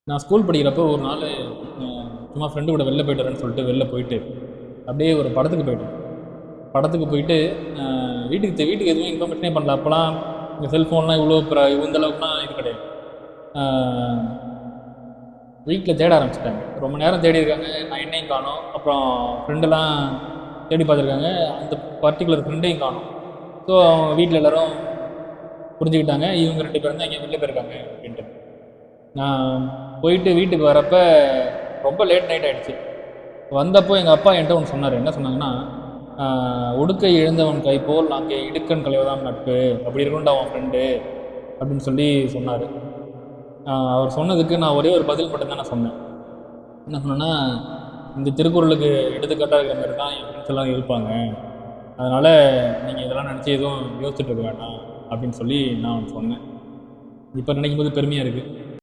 நான் ஸ்கூல் படிக்கிறப்போ ஒரு நாள் சும்மா ஃப்ரெண்டு கூட வெளில போயிட்டு வரேன்னு சொல்லிட்டு வெளில போயிட்டு அப்படியே ஒரு படத்துக்கு போயிட்டேன். படத்துக்கு போயிட்டு வீட்டுக்கு எதுவும் இன்ஃபர்மேஷனே பண்ணல. அப்போலாம் இந்த செல்ஃபோன்லாம் இவ்வளோ இந்த அளவுக்குலாம் இது கிடையாது. வீட்டில் தேட ஆரம்பிச்சிட்டாங்க. ரொம்ப நேரம் தேடி இருக்காங்க, நான் என்னையும் காணோம். அப்புறம் ஃப்ரெண்டெல்லாம் தேடி பார்த்துருக்காங்க, அந்த பர்டிகுலர் ஃப்ரெண்டையும் காணோம். ஸோ அவங்க வீட்டில் எல்லோரும் புரிஞ்சுக்கிட்டாங்க, இவங்க 2 பேரும் தான் இங்கே வெளில போயிருக்காங்க அப்படின்ட்டு. நான் போயிட்டு வீட்டுக்கு வரப்போ ரொம்ப லேட் நைட் ஆகிடுச்சு. வந்தப்போ எங்கள் அப்பா என்கிட்ட ஒன்று சொன்னார். என்ன சொன்னாங்கன்னா, உடுக்கை இழந்தவன் கை போல் அங்கே இடுக்கன் கலைவதான் நட்பு, அப்படி இருக்கணும்டா அவன் ஃப்ரெண்டு அப்படின்னு சொல்லி சொன்னார். அவர் சொன்னதுக்கு நான் ஒரே ஒரு பதில் மட்டும்தான் நான் சொன்னேன். என்ன சொன்னேன்னா, இந்த திருக்குறளுக்கு எடுத்துக்காட்டாக இருக்கிற மாதிரி தான் என் ஃப்ரெண்ட்ஸ் எல்லாம் இருப்பாங்க, அதனால் நீங்கள் இதெல்லாம் நினச்சி எதுவும் யோசிச்சுட்டு இருக்க வேண்டாம் அப்படின்னு சொல்லி நான் சொன்னேன். இப்போ நினைக்கும் போது பெருமையாக இருக்குது.